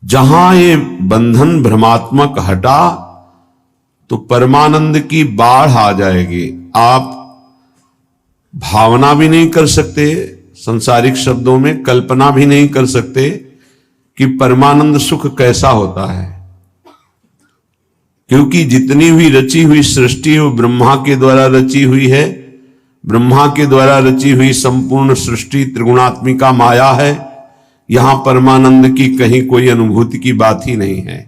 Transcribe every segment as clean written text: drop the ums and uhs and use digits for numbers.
जहां ये बंधन भ्रमात्मक हटा तो परमानंद की बाढ़ आ जाएगी। आप भावना भी नहीं कर सकते, संसारिक शब्दों में कल्पना भी नहीं कर सकते कि परमानंद सुख कैसा होता है, क्योंकि जितनी हुई रची हुई सृष्टि वो ब्रह्मा के द्वारा रची हुई है। ब्रह्मा के द्वारा रची हुई संपूर्ण सृष्टि त्रिगुणात्मिका माया है। यहां परमानंद की कहीं कोई अनुभूति की बात ही नहीं है।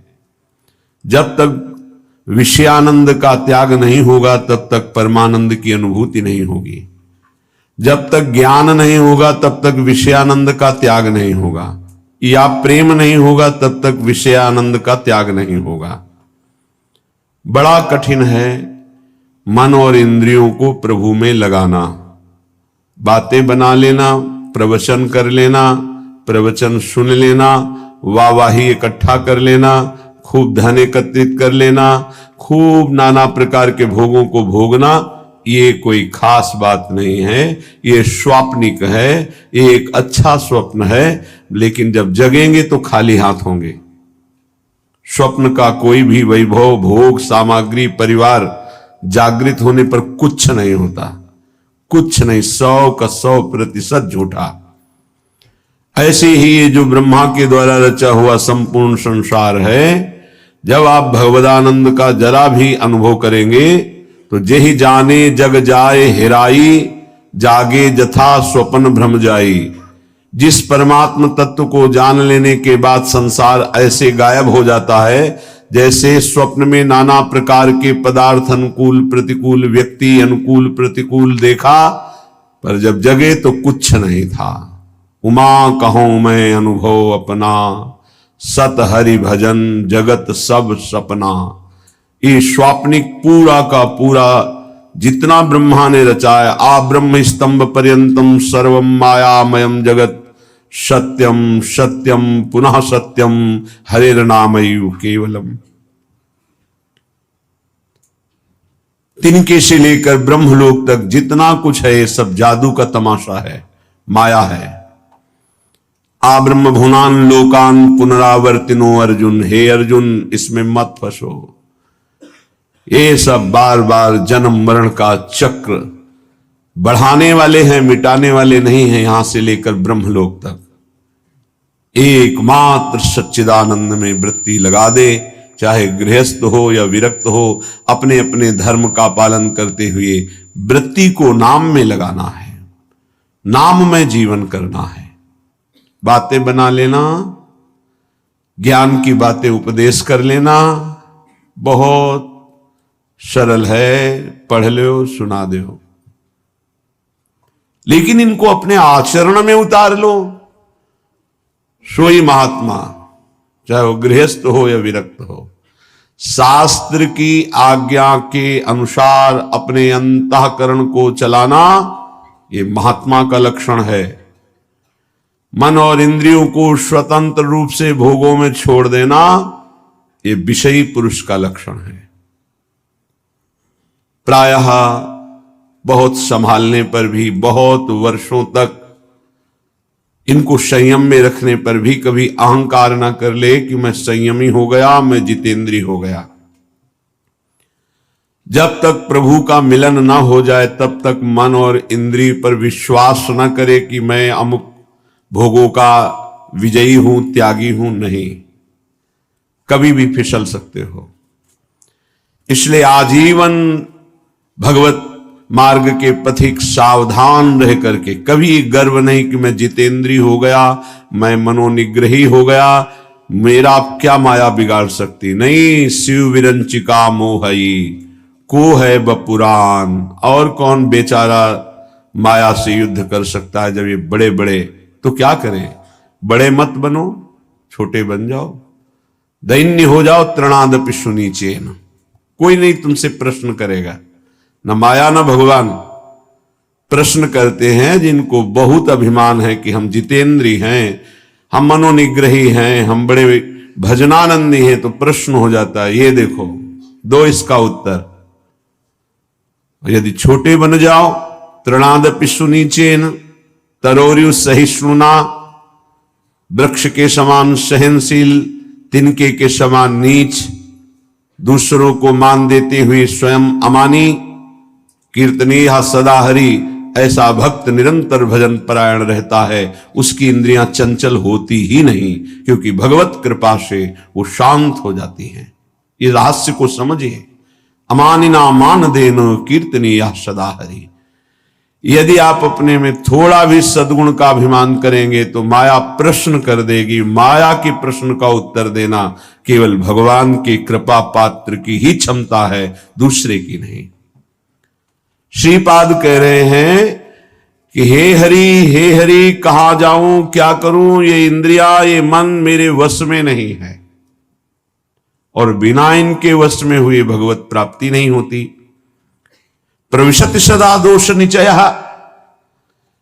जब तक विषयानंद का त्याग नहीं होगा तब तक परमानंद की अनुभूति नहीं होगी। जब तक ज्ञान नहीं होगा तब तक विषयानंद का त्याग नहीं होगा, या प्रेम नहीं होगा तब तक विषयानंद का त्याग नहीं होगा। बड़ा कठिन है मन और इंद्रियों को प्रभु में लगाना। बातें बना लेना, प्रवचन कर लेना, प्रवचन सुन लेना, वाहवाही इकट्ठा कर लेना, खूब धन एकत्रित कर लेना, खूब नाना प्रकार के भोगों को भोगना, ये कोई खास बात नहीं है। ये स्वाप्निक है, ये एक अच्छा स्वप्न है, लेकिन जब जगेंगे तो खाली हाथ होंगे। स्वप्न का कोई भी वैभव, भोग, सामग्री, परिवार जागृत होने पर कुछ नहीं होता, कुछ नहीं, 100% झूठा। ऐसे ही ये जो ब्रह्मा के द्वारा रचा हुआ संपूर्ण संसार है, जब आप भगवदानंद का जरा भी अनुभव करेंगे तो जेहि जाने जग जाए हेराई, जागे जथा स्वप्न भ्रम जाई। जिस परमात्म तत्व को जान लेने के बाद संसार ऐसे गायब हो जाता है जैसे स्वप्न में नाना प्रकार के पदार्थ, अनुकूल प्रतिकूल, व्यक्ति अनुकूल प्रतिकूल देखा, पर जब जगे तो कुछ नहीं था। उमा कहूं मैं अनुभव अपना, सत हरि भजन जगत सब सपना। ये स्वाप्निक पूरा का पूरा जितना ब्रह्मा ने रचाया, आ ब्रह्म स्तंभ पर्यंतम सर्वम मायामयम जगत, सत्यम सत्यम पुनः सत्यम हरेर्नामयु केवलम। तिनके से लेकर ब्रह्मलोक तक जितना कुछ है ये सब जादू का तमाशा है, माया है। आ ब्रह्म भुवनान लोकान पुनरावर्तिनो अर्जुन, हे अर्जुन इसमें मत फंसो। ये सब बार बार जन्म मरण का चक्र बढ़ाने वाले हैं, मिटाने वाले नहीं हैं। यहां से लेकर ब्रह्मलोक तक एकमात्र सच्चिदानंद में वृत्ति लगा दे, चाहे गृहस्थ हो या विरक्त हो, अपने अपने धर्म का पालन करते हुए वृत्ति को नाम में लगाना है, नाम में जीवन करना है। बातें बना लेना, ज्ञान की बातें उपदेश कर लेना बहुत सरल है, पढ़ लो सुना दो, लेकिन इनको अपने आचरण में उतार लो। सोई महात्मा, चाहे वो गृहस्थ हो या विरक्त हो, शास्त्र की आज्ञा के अनुसार अपने अंतःकरण को चलाना ये महात्मा का लक्षण है। मन और इंद्रियों को स्वतंत्र रूप से भोगों में छोड़ देना ये विषयी पुरुष का लक्षण है। प्रायः बहुत संभालने पर भी, बहुत वर्षों तक इनको संयम में रखने पर भी कभी अहंकार ना कर ले कि मैं संयमी हो गया, मैं जितेंद्री हो गया। जब तक प्रभु का मिलन ना हो जाए तब तक मन और इंद्रिय पर विश्वास ना करे कि मैं अमुक भोगों का विजयी हूं, त्यागी हूं। नहीं, कभी भी फिसल सकते हो। इसलिए आजीवन भगवत मार्ग के पथिक सावधान रह करके कभी गर्व नहीं कि मैं जितेंद्री हो गया, मैं मनोनिग्रही हो गया, मेरा क्या माया बिगाड़ सकती। नहीं, शिव विरंचिका मोहई को है बपुरान। और कौन बेचारा माया से युद्ध कर सकता है जब ये बड़े बड़े, तो क्या करें, बड़े मत बनो, छोटे बन जाओ, दैन्य हो जाओ, तृणादपि सुनीचेन। कोई नहीं तुमसे प्रश्न करेगा, न माया न भगवान। प्रश्न करते हैं जिनको बहुत अभिमान है कि हम जितेंद्री हैं, हम मनोनिग्रही हैं, हम बड़े भजनानंदी हैं, तो प्रश्न हो जाता है, ये देखो दो इसका उत्तर। यदि छोटे बन जाओ, तृणादपि सुनीचेन तरोर्यु सहिष्णुना, वृक्ष के समान सहनशील, तिनके के समान नीच, दूसरों को मान देते हुए स्वयं अमानी, कीर्तनीय सदा हरि, ऐसा भक्त निरंतर भजन परायण रहता है, उसकी इंद्रियां चंचल होती ही नहीं, क्योंकि भगवत कृपा से वो शांत हो जाती हैं। इस रहस्य को समझिए। अमानिना मान देन कीर्तनीय सदा हरि। यदि आप अपने में थोड़ा भी सद्गुण का अभिमान करेंगे तो माया प्रश्न कर देगी। माया के प्रश्न का उत्तर देना केवल भगवान की कृपा पात्र की ही क्षमता है, दूसरे की नहीं। श्रीपाद कह रहे हैं कि हे हरि कहां जाऊं, क्या करूं, ये इंद्रिया, ये मन मेरे वश में नहीं है, और बिना इनके वश में हुए भगवत प्राप्ति नहीं होती। प्रविशति सदा दोष निचय,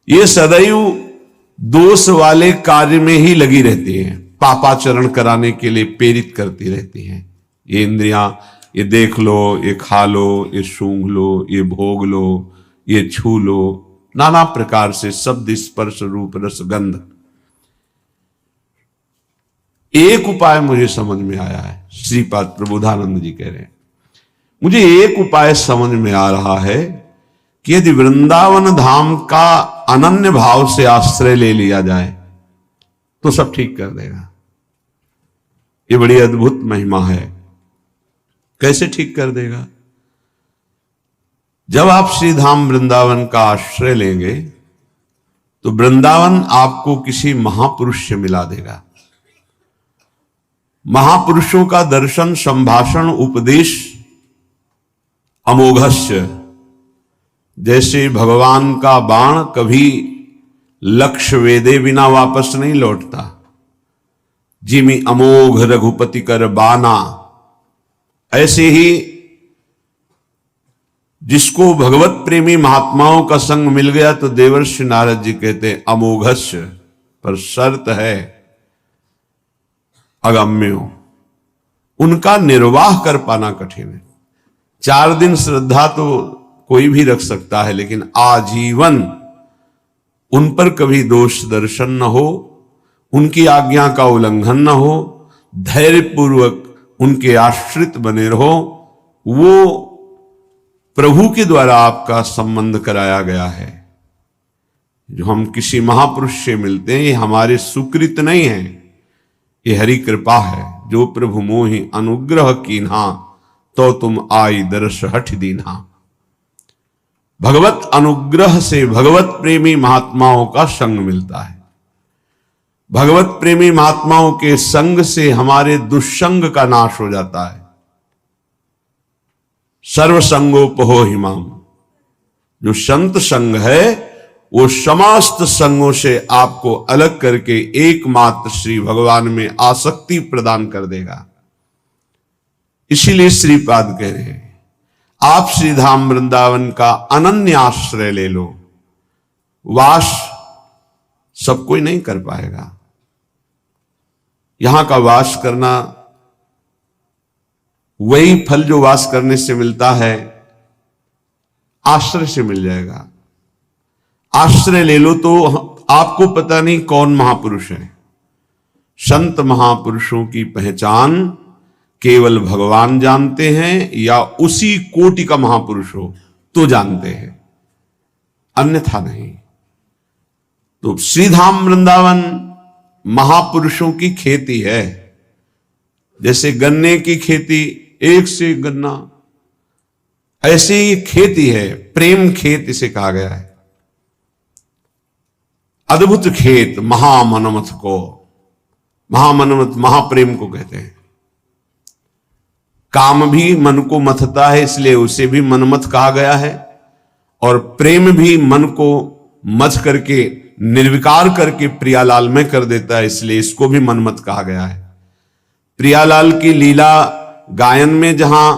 ये सदैव दोष वाले कार्य में ही लगी रहती हैं, पापाचरण कराने के लिए प्रेरित करती रहती हैं। ये इंद्रियां, ये देख लो, ये खा लो, ये सूंघ लो, ये भोग लो, ये छू लो, नाना प्रकार से शब्द स्पर्श रूप रस गंध। एक उपाय मुझे समझ में आया है, श्रीपाद प्रबोधानंद जी कह रहे हैं, मुझे एक उपाय समझ में आ रहा है कि यदि वृंदावन धाम का अनन्य भाव से आश्रय ले लिया जाए तो सब ठीक कर देगा। ये बड़ी अद्भुत महिमा है। कैसे ठीक कर देगा? जब आप श्री धाम वृंदावन का आश्रय लेंगे तो वृंदावन आपको किसी महापुरुष से मिला देगा। महापुरुषों का दर्शन, संभाषण, उपदेश अमोघस्य, जैसे भगवान का बाण कभी लक्ष्य वेदे बिना वापस नहीं लौटता, जिमी अमोघ रघुपति कर बाना, ऐसे ही जिसको भगवत प्रेमी महात्माओं का संग मिल गया तो देवर्षि नारद जी कहते हैं अमोघस्य, पर शर्त है अगम्यो, उनका निर्वाह कर पाना कठिन है। 4 दिन श्रद्धा तो कोई भी रख सकता है, लेकिन आजीवन उन पर कभी दोष दर्शन न हो, उनकी आज्ञा का उल्लंघन न हो, धैर्यपूर्वक उनके आश्रित बने रहो, वो प्रभु के द्वारा आपका संबंध कराया गया है। जो हम किसी महापुरुष से मिलते हैं, ये हमारे सुकृत नहीं है, ये हरि कृपा है। जो प्रभु मोहि अनुग्रह कीन्हा, तो तुम आई दर्श हठ दीन्हा। भगवत अनुग्रह से भगवत प्रेमी महात्माओं का संग मिलता है। भगवत प्रेमी महात्माओं के संग से हमारे दुष्संग का नाश हो जाता है। सर्वसंगोपहो हिमाम, जो संत संग है वो समस्त संगों से आपको अलग करके एकमात्र श्री भगवान में आसक्ति प्रदान कर देगा। इसीलिए श्रीपाद कह रहे हैं आप श्री धाम वृंदावन का अनन्य आश्रय ले लो। वास सब कोई नहीं कर पाएगा। यहां का वास करना वही फल जो वास करने से मिलता है, आश्रय से मिल जाएगा। आश्रय ले लो तो आपको पता नहीं कौन महापुरुष है। संत महापुरुषों की पहचान केवल भगवान जानते हैं, या उसी कोटि का महापुरुष हो तो जानते हैं, अन्यथा नहीं। तो श्रीधाम वृंदावन महापुरुषों की खेती है। जैसे गन्ने की खेती, एक से गन्ना, ऐसे ही खेती है। प्रेम खेत इसे कहा गया है। अद्भुत खेत महामनमथ को, महामनमथ महाप्रेम को कहते हैं। काम भी मन को मथता है, इसलिए उसे भी मनमथ कहा गया है। और प्रेम भी मन को मथ करके, निर्विकार करके प्रियालाल में कर देता है, इसलिए इसको भी मनमथ कहा गया है। प्रियालाल की लीला गायन में जहां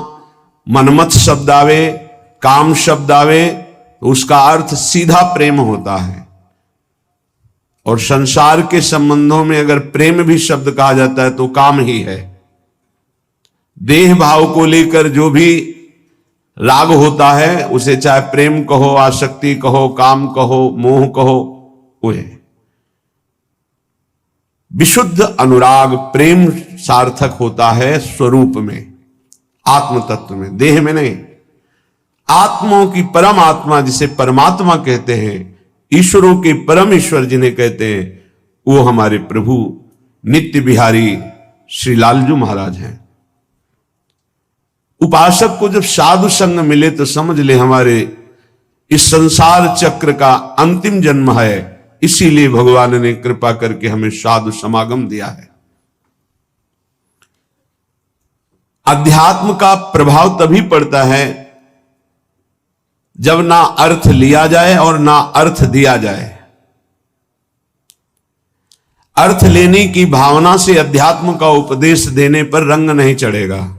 मनमथ शब्द आवे, काम शब्द आवे, तो उसका अर्थ सीधा प्रेम होता है। और संसार के संबंधों में अगर प्रेम भी शब्द कहा जाता है तो काम ही है। देह भाव को लेकर जो भी राग होता है उसे चाहे प्रेम कहो, आसक्ति कहो, काम कहो, मोह कहो, वो है। विशुद्ध अनुराग प्रेम सार्थक होता है स्वरूप में, आत्म तत्व में, देह में नहीं। आत्माओं की परम आत्मा जिसे परमात्मा कहते हैं, ईश्वरों के परम ईश्वर जिन्हें कहते हैं, वो हमारे प्रभु नित्य बिहारी श्री लालजू महाराज हैं। उपासक को जब साधु संग मिले तो समझ ले हमारे इस संसार चक्र का अंतिम जन्म है, इसीलिए भगवान ने कृपा करके हमें साधु समागम दिया है। अध्यात्म का प्रभाव तभी पड़ता है जब ना अर्थ लिया जाए और ना अर्थ दिया जाए। अर्थ लेने की भावना से अध्यात्म का उपदेश देने पर रंग नहीं चढ़ेगा,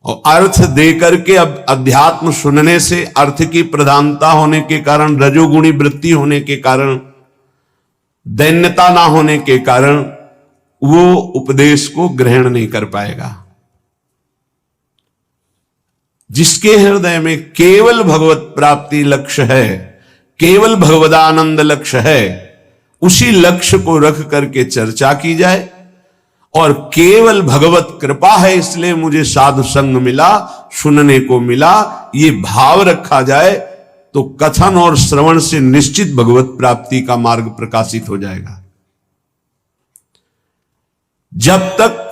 और अर्थ देकर के अब अध्यात्म सुनने से अर्थ की प्रधानता होने के कारण, रजोगुणी वृत्ति होने के कारण, दैन्यता ना होने के कारण वो उपदेश को ग्रहण नहीं कर पाएगा। जिसके हृदय में केवल भगवत प्राप्ति लक्ष्य है, केवल भगवदानंद लक्ष्य है, उसी लक्ष्य को रख करके चर्चा की जाए, और केवल भगवत कृपा है इसलिए मुझे साधु संग मिला, सुनने को मिला, ये भाव रखा जाए तो कथन और श्रवण से निश्चित भगवत प्राप्ति का मार्ग प्रकाशित हो जाएगा। जब तक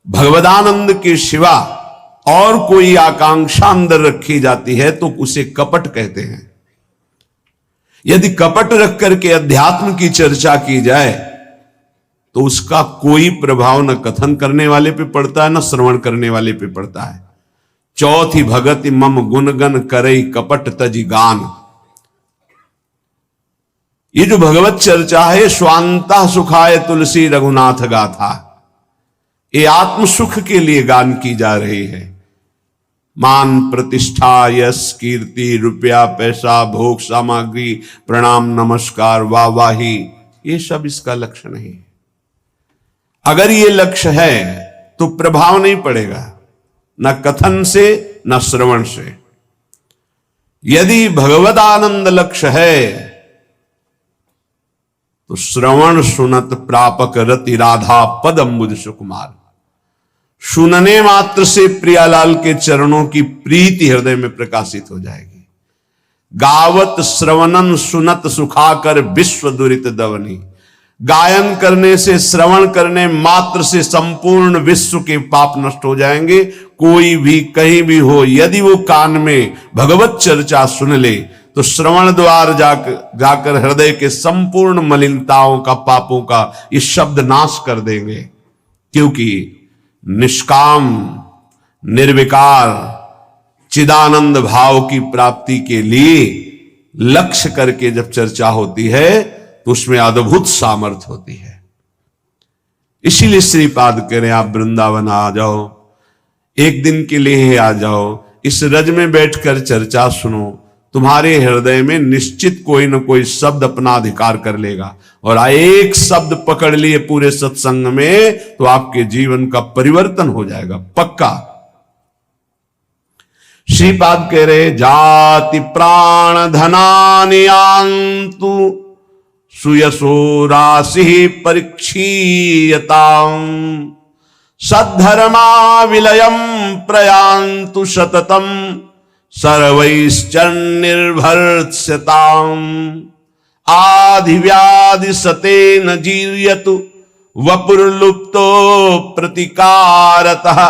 भगवदानंद के सिवा और कोई आकांक्षा अंदर रखी जाती है तो उसे कपट कहते हैं। यदि कपट रख करके अध्यात्म की चर्चा की जाए तो उसका कोई प्रभाव न कथन करने वाले पे पड़ता है, न श्रवण करने वाले पे पड़ता है। चौथी भगति मम गुणगन करई कपट तजी गान। ये जो भगवत चर्चा है, स्वांता सुखाय तुलसी रघुनाथ गाथा, ये आत्म सुख के लिए गान की जा रही है। मान प्रतिष्ठा यश कीर्ति रुपया पैसा भोग सामग्री प्रणाम नमस्कार वाहवाही, ये सब इसका लक्ष्य नहीं है। अगर ये लक्ष्य है तो प्रभाव नहीं पड़ेगा, न कथन से न श्रवण से। यदि भगवद आनंद लक्ष्य है तो श्रवण सुनत प्रापक रति राधा पद अम्बुज सुकुमार। सुनने मात्र से प्रियालाल के चरणों की प्रीति हृदय में प्रकाशित हो जाएगी। गावत श्रवणन सुनत सुखाकर विश्व दुरित दवनी। गायन करने से, श्रवण करने मात्र से संपूर्ण विश्व के पाप नष्ट हो जाएंगे। कोई भी कहीं भी हो, यदि वो कान में भगवत चर्चा सुन ले तो श्रवण द्वार जाकर हृदय के संपूर्ण मलिनताओं का, पापों का ये शब्द नाश कर देंगे। क्योंकि निष्काम निर्विकार चिदानंद भाव की प्राप्ति के लिए लक्ष्य करके जब चर्चा होती है तो उसमें अद्भुत सामर्थ्य होती है। इसीलिए श्रीपाद कह रहे हैं, आप वृंदावन आ जाओ, एक दिन के लिए ही आ जाओ, इस रज में बैठकर चर्चा सुनो, तुम्हारे हृदय में निश्चित कोई न कोई शब्द अपना अधिकार कर लेगा। और एक शब्द पकड़ लिए पूरे सत्संग में तो आपके जीवन का परिवर्तन हो जाएगा पक्का। श्रीपाद कह रहे, जाति प्राण धनानियांतु सुयसो राशि परीक्षीयताम् सद्धर्मा विलयम प्रयांतु सततम सर्वैश्चर्निर्भर्त्स्यताम् आधिव्याधि सतेन जीर्यतु वपुर्लुप्तो प्रतिकारतः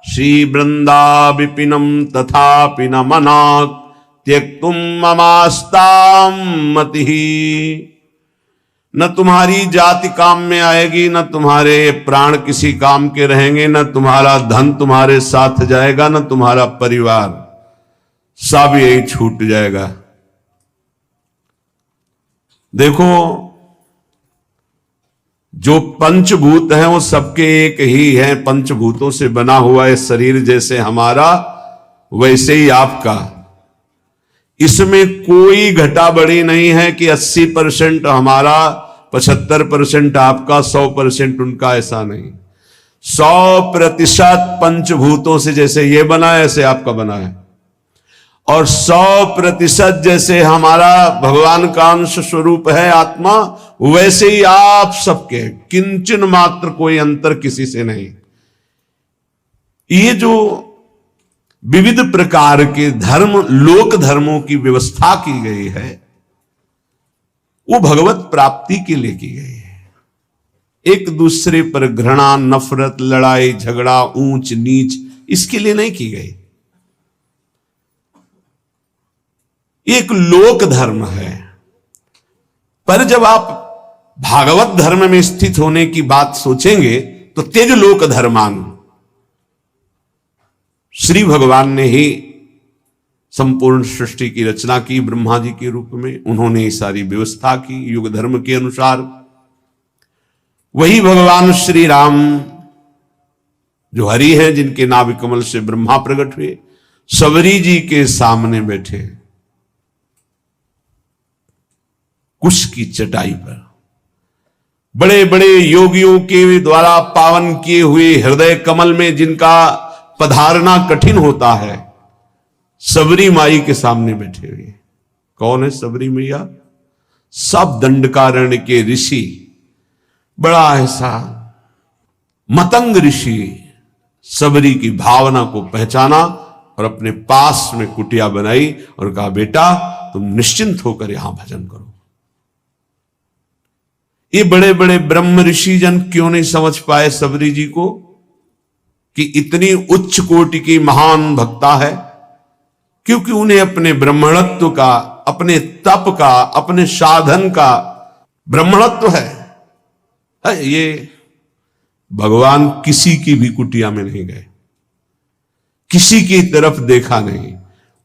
श्री वृंदा विपिनम तथापि न मनात् त्यक्तुम ममास्ताम मतिः। न तुम्हारी जाति काम में आएगी, न तुम्हारे प्राण किसी काम के रहेंगे, न तुम्हारा धन तुम्हारे साथ जाएगा, न तुम्हारा परिवार, सब यही छूट जाएगा। देखो, जो पंचभूत हैं वो सबके एक ही हैं। पंचभूतों से बना हुआ है शरीर, जैसे हमारा वैसे ही आपका। इसमें कोई घटा बढ़ी नहीं है कि 80% हमारा 75% आपका 100% उनका, ऐसा नहीं। 100% पंचभूतों से जैसे ये बना है ऐसे आपका बना है। और 100% जैसे हमारा भगवान का अंश स्वरूप है आत्मा, वैसे ही आप सबके, किंचन मात्र कोई अंतर किसी से नहीं। ये जो विविध प्रकार के धर्म, लोक धर्मों की व्यवस्था की गई है, वो भगवत प्राप्ति के लिए की गई है। एक दूसरे पर घृणा, नफरत, लड़ाई झगड़ा, ऊंच नीच, इसके लिए नहीं की गई। एक लोक धर्म है। पर जब आप भागवत धर्म में स्थित होने की बात सोचेंगे तो तेज लोक धर्मान, श्री भगवान ने ही संपूर्ण सृष्टि की रचना की ब्रह्मा जी के रूप में। उन्होंने ये सारी व्यवस्था की युग धर्म के अनुसार। वही भगवान श्री राम जो हरि हैं, जिनके नाभि कमल से ब्रह्मा प्रकट हुए, सबरी जी के सामने बैठे कुश की चटाई पर, बड़े बड़े योगियों के द्वारा पावन किए हुए हृदय कमल में जिनका पधारना कठिन होता है, सबरी माई के सामने बैठे हुए। कौन है सबरी मैया? सब दंडकारण्य के ऋषि, बड़ा ऐसा मतंग ऋषि सबरी की भावना को पहचाना और अपने पास में कुटिया बनाई और कहा, बेटा तुम निश्चिंत होकर यहां भजन करो। ये बड़े बड़े ब्रह्म ऋषि जन क्यों नहीं समझ पाए सबरी जी को कि इतनी उच्च कोटि की महान भक्ता है? क्योंकि उन्हें अपने ब्रह्मणत्व का, अपने तप का, अपने साधन का ब्रह्मणत्व है। ये भगवान किसी की भी कुटिया में नहीं गए, किसी की तरफ देखा नहीं,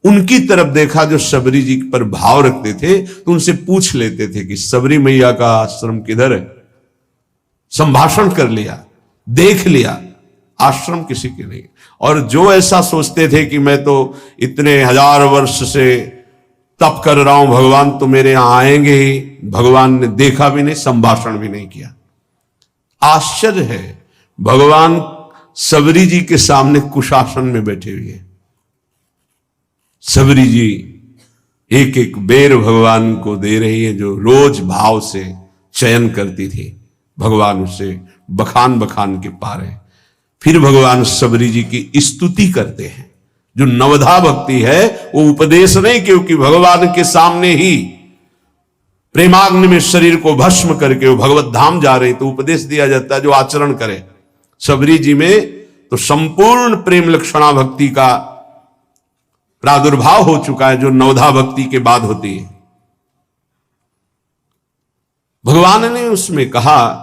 उनकी तरफ देखा जो सबरी जी पर भाव रखते थे, तो उनसे पूछ लेते थे कि सबरी मैया का आश्रम किधर है। संभाषण कर लिया, देख लिया, आश्रम किसी के नहीं। और जो ऐसा सोचते थे कि मैं तो इतने 1000 वर्ष से तप कर रहा हूं, भगवान तो मेरे यहां आएंगे ही, भगवान ने देखा भी नहीं, संभाषण भी नहीं किया। आश्चर्य है, भगवान सबरी जी के सामने कुशासन में बैठे हुए। सबरी जी एक एक बेर भगवान को दे रही है, जो रोज भाव से चयन करती थी। भगवान उसे बखान बखान के पा रहे। फिर भगवान सबरी जी की स्तुति करते हैं। जो नवधा भक्ति है वो उपदेश नहीं, क्योंकि भगवान के सामने ही प्रेमाग्नि में शरीर को भस्म करके वो भगवत धाम जा रहे, तो उपदेश दिया जाता है जो आचरण करे। सबरी जी में तो संपूर्ण प्रेम लक्षणा भक्ति का प्रादुर्भाव हो चुका है, जो नवधा भक्ति के बाद होती है। भगवान ने उसमें कहा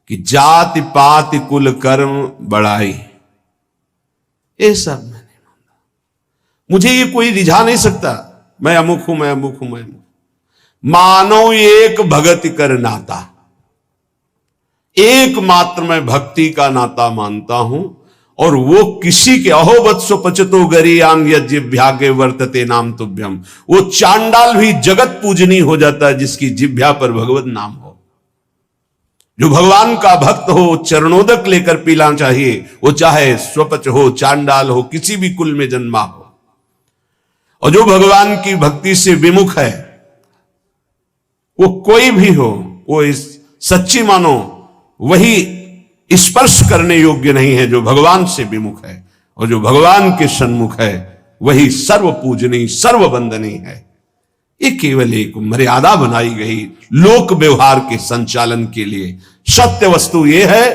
कि जाति पाति कुल कर्म बढ़ाई, ये सब मैंने माना, मुझे ये कोई रिझा नहीं सकता। मैं अमुक हूं, मैं अमुक हूं, मैं अमुक। मानो एक भगति कर नाता, एकमात्र मैं भक्ति का नाता मानता हूं, और वो किसी के अहो वत्सो पचतो गरीयान यज्ञभ्यागे वर्तते नाम तुभ्यम। वो चांडाल भी जगत पूजनी हो जाता है जिसकी जिह्वा पर भगवत नाम हो। जो भगवान का भक्त हो, चरणोदक लेकर पीना चाहिए, वो चाहे स्वपच हो, चांडाल हो, किसी भी कुल में जन्मा हो। और जो भगवान की भक्ति से विमुख है, वो कोई भी हो, वो इस सच्ची मानो वही स्पर्श करने योग्य नहीं है जो भगवान से विमुख है। और जो भगवान के सन्मुख है वही सर्व पूजनीय, सर्व वंदनीय है। ये केवल एक मर्यादा बनाई गई लोक व्यवहार के संचालन के लिए। सत्य वस्तु ये है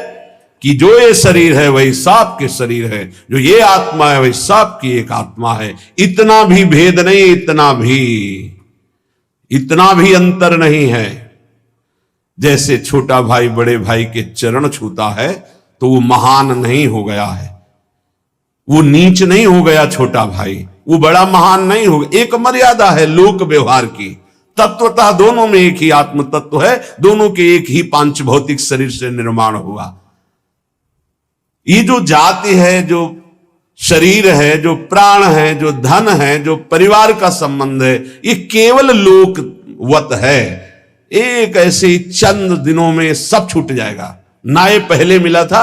कि जो ये शरीर है वही सांप के शरीर है, जो ये आत्मा है वही सांप की एक आत्मा है। इतना भी भेद नहीं, इतना भी अंतर नहीं है। जैसे छोटा भाई बड़े भाई के चरण छूता है तो वो महान नहीं हो गया है, वो नीच नहीं हो गया छोटा भाई, वो बड़ा महान नहीं हो गया। एक मर्यादा है लोक व्यवहार की। तत्वतः दोनों में एक ही आत्म तत्व है, दोनों के एक ही पांच भौतिक शरीर से निर्माण हुआ। ये जो जाति है, जो शरीर है, जो प्राण है, जो धन है, जो परिवार का संबंध है, ये केवल लोकवत है। एक ऐसे चंद दिनों में सब छूट जाएगा। ना ये पहले मिला था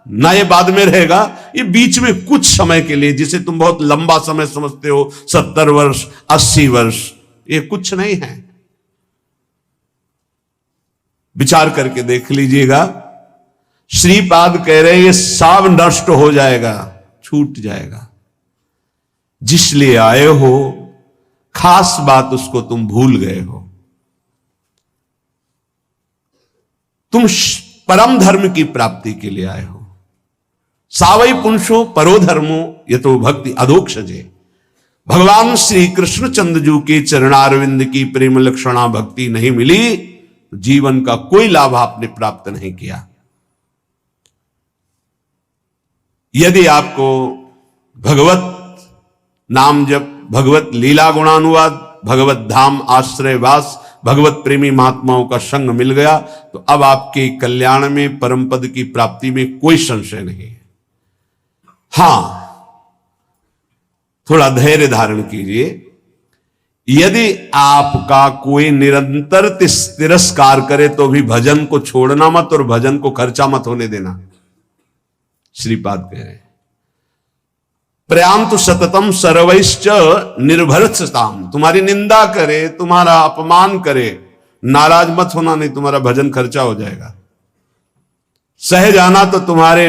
ना ये बाद में रहेगा, ये बीच में कुछ समय के लिए, जिसे तुम बहुत लंबा समय समझते हो, 70 वर्ष 80 वर्ष, ये कुछ नहीं है। विचार करके देख लीजिएगा। श्रीपाद कह रहे ये सब नष्ट हो जाएगा, छूट जाएगा। जिस लिए आए हो खास बात उसको तुम भूल गए हो। तुम परम धर्म की प्राप्ति के लिए आए हो। सावई पुंसो परो धर्मो यतो भक्ति अधोक्षजे। भगवान श्री कृष्णचंद्र जी के चरणारविंद की प्रेम लक्षणा भक्ति नहीं मिली तो जीवन का कोई लाभ आपने प्राप्त नहीं किया। यदि आपको भगवत नाम जप, भगवत लीला गुणानुवाद, भगवत धाम आश्रय वास, भगवत प्रेमी महात्माओं का संग मिल गया तो अब आपके कल्याण में, परम पद की प्राप्ति में कोई संशय नहीं है। हां, थोड़ा धैर्य धारण कीजिए। यदि आपका कोई निरंतर तिरस्कार करे तो भी भजन को छोड़ना मत और भजन को खर्चा मत होने देना। श्रीपाद कह रहे हैं प्रयांतु सततम सर्वैश्च निर्भरताम। तुम्हारी निंदा करे, तुम्हारा अपमान करे, नाराज मत होना, नहीं तुम्हारा भजन खर्चा हो जाएगा। सह जाना तो तुम्हारे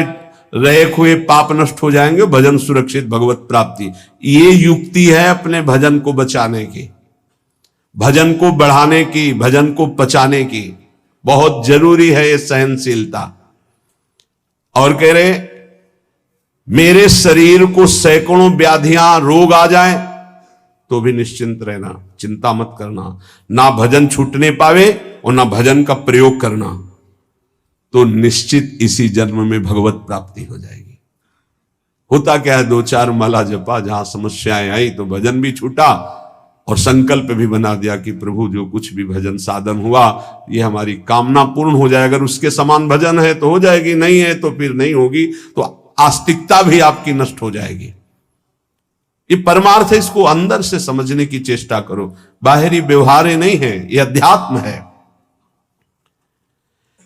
रहे हुए पाप नष्ट हो जाएंगे, भजन सुरक्षित, भगवत प्राप्ति। ये युक्ति है अपने भजन को बचाने की, भजन को बढ़ाने की, भजन को पचाने की। बहुत जरूरी है ये सहनशीलता। और कह रहे मेरे शरीर को सैकड़ों व्याधियां, रोग आ जाएं तो भी निश्चिंत रहना, चिंता मत करना। ना भजन छूटने पावे और ना भजन का प्रयोग करना तो निश्चित इसी जन्म में भगवत प्राप्ति हो जाएगी। होता क्या है, 2-4 माला जपा, जहां समस्याएं आई तो भजन भी छूटा और संकल्प भी बना दिया कि प्रभु जो कुछ भी भजन साधन हुआ ये हमारी कामना पूर्ण हो जाए। अगर उसके समान भजन है तो हो जाएगी, नहीं है तो फिर नहीं होगी। तो आस्तिकता भी आपकी नष्ट हो जाएगी। ये परमार्थ है, इसको अंदर से समझने की चेष्टा करो। बाहरी व्यवहार नहीं है, ये अध्यात्म है।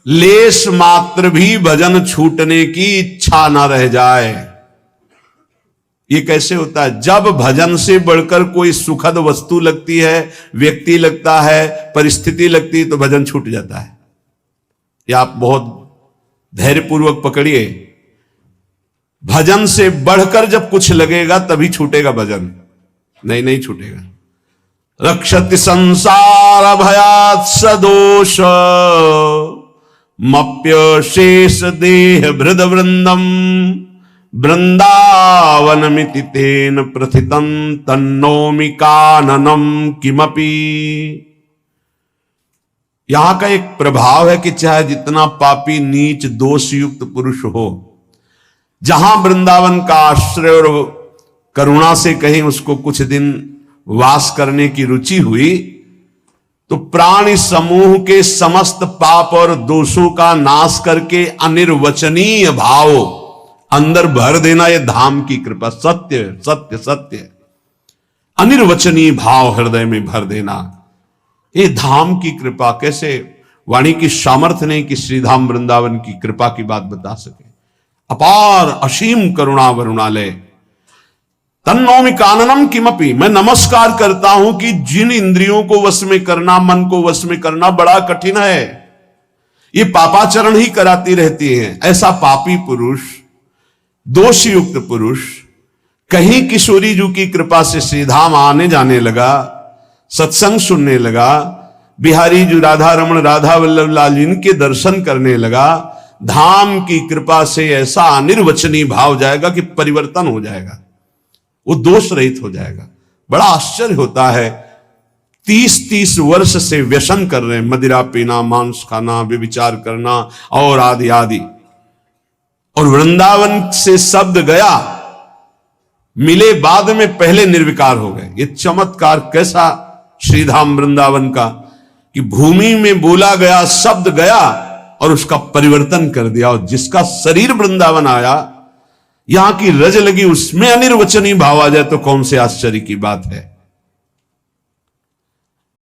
लेश मात्र भी भजन छूटने की इच्छा ना रह जाए। ये कैसे होता है? जब भजन से बढ़कर कोई सुखद वस्तु लगती है, व्यक्ति लगता है, परिस्थिति लगती है तो भजन छूट जाता है। ये आप बहुत धैर्यपूर्वक पकड़िए। भजन से बढ़कर जब कुछ लगेगा तभी छूटेगा भजन, नहीं छूटेगा। रक्षति संसार भयात् सदोष मप्य शेष देह भृद वृंदम वृंदावनमिति तेन प्रथितं तन्नोमि काननम किमपि। यहां का एक प्रभाव है कि चाहे जितना पापी नीच दोष युक्त पुरुष हो, जहां वृंदावन का आश्रय और करुणा से कहीं उसको कुछ दिन वास करने की रुचि हुई तो प्राणी समूह के समस्त पाप और दोषों का नाश करके अनिर्वचनीय भाव अंदर भर देना, यह धाम की कृपा। सत्य सत्य सत्य, अनिर्वचनीय भाव हृदय में भर देना, ये धाम की कृपा। कैसे? वाणी की सामर्थ्य नहीं कि श्रीधाम वृंदावन की कृपा की बात बता सके। अपार असीम करुणा वरुणालय। तन्नोमि काननम किमपि, मैं नमस्कार करता हूं कि जिन इंद्रियों को वश में करना, मन को वश में करना बड़ा कठिन है, ये पापाचरण ही कराती रहती है। ऐसा पापी पुरुष, दोष युक्त पुरुष कहीं किशोरी जी की कृपा से श्रीधाम आने जाने लगा, सत्संग सुनने लगा, बिहारी जी राधा रमण राधा वल्लभ लाल इनके दर्शन करने लगा। धाम की कृपा से ऐसा अनिर्वचनीय भाव जाएगा कि परिवर्तन हो जाएगा, वो दोष रहित हो जाएगा। बड़ा आश्चर्य होता है। 30-30 वर्ष से व्यसन कर रहे हैं, मदिरा पीना, मांस खाना, व्यभिचार करना और आदि आदि, और वृंदावन से शब्द गया, मिले बाद में पहले निर्विकार हो गए। ये चमत्कार कैसा श्रीधाम वृंदावन का कि भूमि में बोला गया शब्द गया और उसका परिवर्तन कर दिया। और जिसका शरीर वृंदावन आया, यहां की रज लगी, उसमें अनिर्वचनीय भाव आ जाए तो कौन से आश्चर्य की बात है।